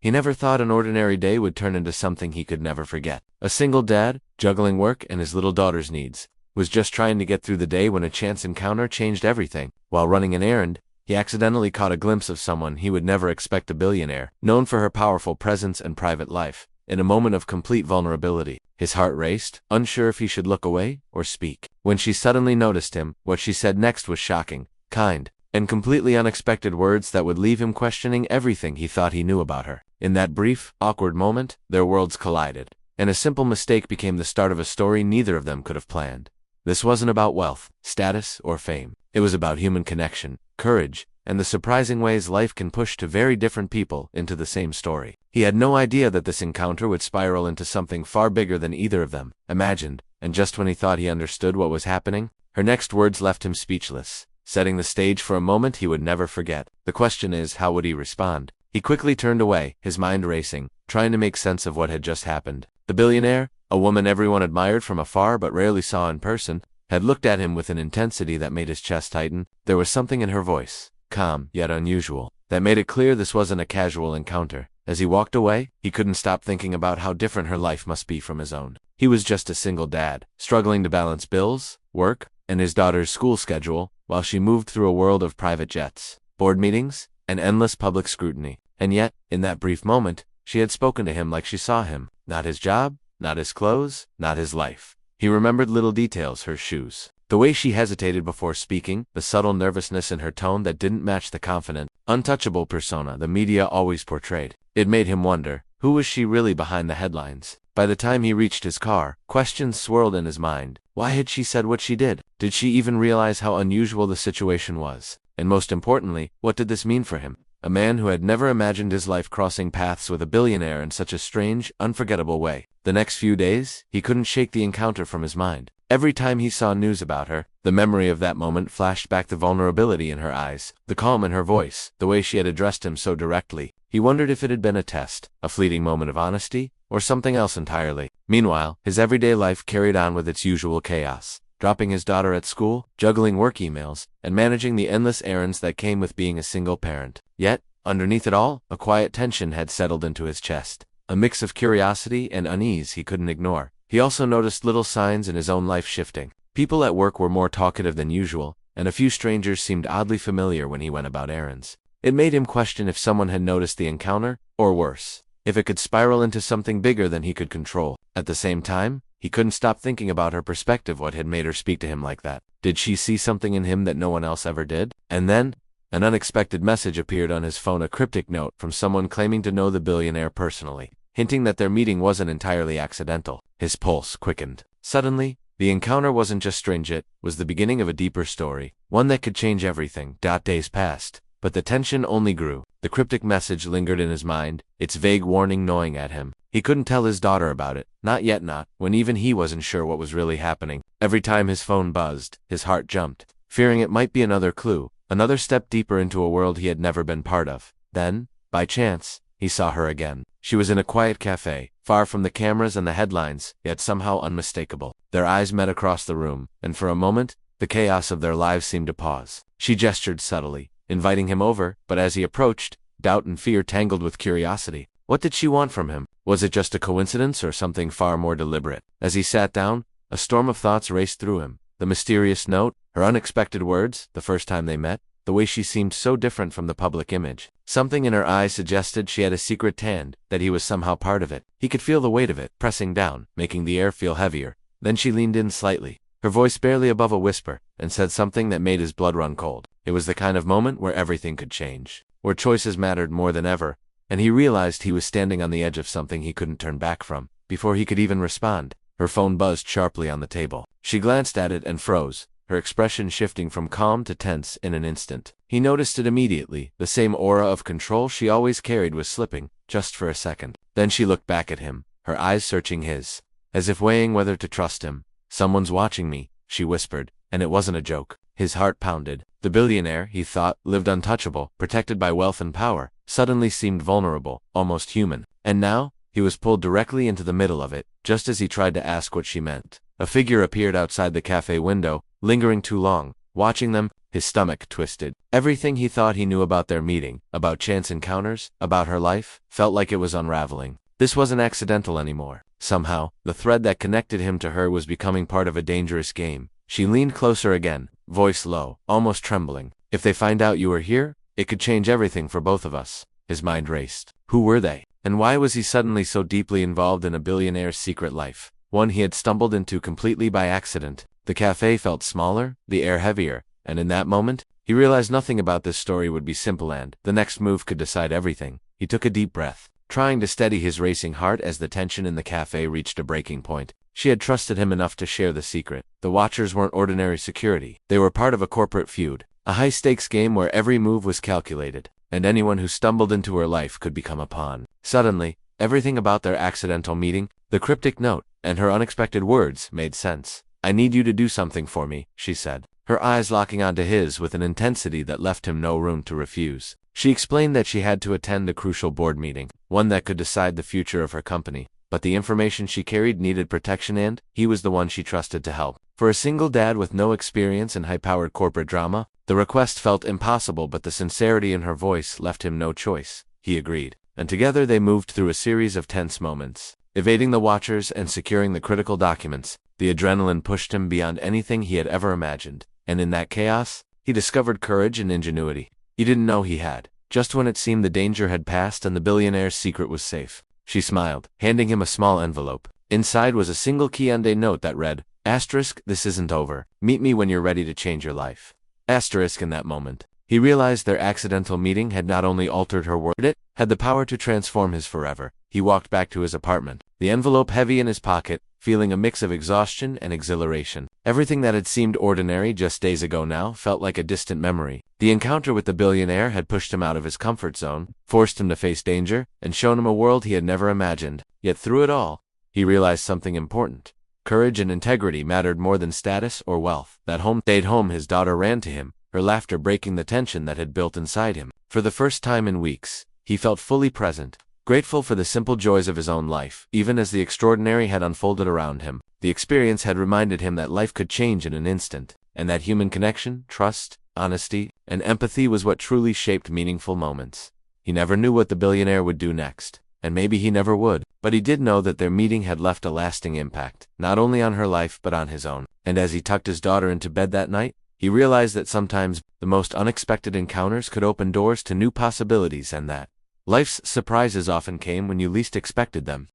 He never thought an ordinary day would turn into something he could never forget. A single dad, juggling work and his little daughter's needs, was just trying to get through the day when a chance encounter changed everything. While running an errand, he accidentally caught a glimpse of someone he would never expect, a billionaire, known for her powerful presence and private life. In a moment of complete vulnerability, his heart raced, unsure if he should look away or speak. When she suddenly noticed him, what she said next was shocking, kind, and completely unexpected words that would leave him questioning everything he thought he knew about her. In that brief, awkward moment, their worlds collided, and a simple mistake became the start of a story neither of them could have planned. This wasn't about wealth, status, or fame. It was about human connection, courage, and the surprising ways life can push two very different people into the same story. He had no idea that this encounter would spiral into something far bigger than either of them imagined, and just when he thought he understood what was happening, her next words left him speechless, setting the stage for a moment he would never forget. The question is, how would he respond? He quickly turned away, his mind racing, trying to make sense of what had just happened. The billionaire, a woman everyone admired from afar but rarely saw in person, had looked at him with an intensity that made his chest tighten. There was something in her voice, calm yet unusual, that made it clear this wasn't a casual encounter. As he walked away, he couldn't stop thinking about how different her life must be from his own. He was just a single dad, struggling to balance bills, work, and his daughter's school schedule, while she moved through a world of private jets, board meetings, and endless public scrutiny. And yet, in that brief moment, she had spoken to him like she saw him. Not his job, not his clothes, not his life. He remembered little details, her shoes, the way she hesitated before speaking, the subtle nervousness in her tone that didn't match the confident, untouchable persona the media always portrayed. It made him wonder, who was she really behind the headlines? By the time he reached his car, questions swirled in his mind. Why had she said what she did? Did she even realize how unusual the situation was? And most importantly, what did this mean for him? A man who had never imagined his life crossing paths with a billionaire in such a strange, unforgettable way. The next few days, he couldn't shake the encounter from his mind. Every time he saw news about her, the memory of that moment flashed back, the vulnerability in her eyes, the calm in her voice, the way she had addressed him so directly. He wondered if it had been a test, a fleeting moment of honesty, or something else entirely. Meanwhile, his everyday life carried on with its usual chaos. Dropping his daughter at school, juggling work emails, and managing the endless errands that came with being a single parent. Yet, underneath it all, a quiet tension had settled into his chest, a mix of curiosity and unease he couldn't ignore. He also noticed little signs in his own life shifting. People at work were more talkative than usual, and a few strangers seemed oddly familiar when he went about errands. It made him question if someone had noticed the encounter, or worse, if it could spiral into something bigger than he could control. At the same time, he couldn't stop thinking about her perspective. What had made her speak to him like that? Did she see something in him that no one else ever did? And then, an unexpected message appeared on his phone, a cryptic note from someone claiming to know the billionaire personally, hinting that their meeting wasn't entirely accidental. His pulse quickened. Suddenly, the encounter wasn't just strange, it was the beginning of a deeper story, one that could change everything. Days passed, but the tension only grew. The cryptic message lingered in his mind, its vague warning gnawing at him. He couldn't tell his daughter about it, not yet, not when even he wasn't sure what was really happening. Every time his phone buzzed, his heart jumped, fearing it might be another clue, another step deeper into a world he had never been part of. Then, by chance, he saw her again. She was in a quiet cafe, far from the cameras and the headlines, yet somehow unmistakable. Their eyes met across the room, and for a moment, the chaos of their lives seemed to pause. She gestured subtly, inviting him over, but as he approached, doubt and fear tangled with curiosity. What did she want from him? Was it just a coincidence or something far more deliberate? As he sat down, a storm of thoughts raced through him. The mysterious note, her unexpected words, the first time they met, the way she seemed so different from the public image. Something in her eyes suggested she had a secret hand, that he was somehow part of it. He could feel the weight of it, pressing down, making the air feel heavier. Then she leaned in slightly, her voice barely above a whisper, and said something that made his blood run cold. It was the kind of moment where everything could change, where choices mattered more than ever, and he realized he was standing on the edge of something he couldn't turn back from. Before he could even respond, her phone buzzed sharply on the table. She glanced at it and froze, her expression shifting from calm to tense in an instant. He noticed it immediately. The same aura of control she always carried was slipping, just for a second. Then she looked back at him, her eyes searching his, as if weighing whether to trust him. "Someone's watching me," she whispered, and it wasn't a joke. His heart pounded. The billionaire, he thought, lived untouchable, protected by wealth and power, suddenly seemed vulnerable, almost human. And now, he was pulled directly into the middle of it, just as he tried to ask what she meant. A figure appeared outside the cafe window, lingering too long. Watching them, His stomach twisted. Everything he thought he knew about their meeting, about chance encounters, about her life, felt like it was unraveling. This wasn't accidental anymore. Somehow, the thread that connected him to her was becoming part of a dangerous game. She leaned closer again, voice low, almost trembling. If they find out you were here, it could change everything for both of us. His mind raced. Who were they? And why was he suddenly so deeply involved in a billionaire's secret life? One he had stumbled into completely by accident. The cafe felt smaller, the air heavier, and in that moment, he realized nothing about this story would be simple and the next move could decide everything. He took a deep breath, trying to steady his racing heart as the tension in the cafe reached a breaking point. She had trusted him enough to share the secret. The Watchers weren't ordinary security. They were part of a corporate feud, a high-stakes game where every move was calculated, and anyone who stumbled into her life could become a pawn. Suddenly, everything about their accidental meeting, the cryptic note, and her unexpected words made sense. "I need you to do something for me," she said, her eyes locking onto his with an intensity that left him no room to refuse. She explained that she had to attend a crucial board meeting, one that could decide the future of her company, but the information she carried needed protection and he was the one she trusted to help. For a single dad with no experience in high-powered corporate drama, the request felt impossible, but the sincerity in her voice left him no choice. He agreed, and together they moved through a series of tense moments, evading the Watchers and securing the critical documents. The adrenaline pushed him beyond anything he had ever imagined, and in that chaos, he discovered courage and ingenuity he didn't know he had. Just when it seemed the danger had passed and the billionaire's secret was safe, she smiled, handing him a small envelope. Inside was a single Kyande note that read, "This isn't over. Meet me when you're ready to change your life." In that moment, he realized their accidental meeting had not only altered her world, it had the power to transform his forever. He walked back to his apartment, the envelope heavy in his pocket, feeling a mix of exhaustion and exhilaration. Everything that had seemed ordinary just days ago now felt like a distant memory. The encounter with the billionaire had pushed him out of his comfort zone, forced him to face danger, and shown him a world he had never imagined. Yet through it all, he realized something important. Courage and integrity mattered more than status or wealth. That stayed home, his daughter ran to him, her laughter breaking the tension that had built inside him. For the first time in weeks, he felt fully present, grateful for the simple joys of his own life. Even as the extraordinary had unfolded around him, the experience had reminded him that life could change in an instant, and that human connection, trust, honesty, and empathy was what truly shaped meaningful moments. He never knew what the billionaire would do next, and maybe he never would, but he did know that their meeting had left a lasting impact, not only on her life but on his own. And as he tucked his daughter into bed that night, he realized that sometimes the most unexpected encounters could open doors to new possibilities, and that life's surprises often came when you least expected them.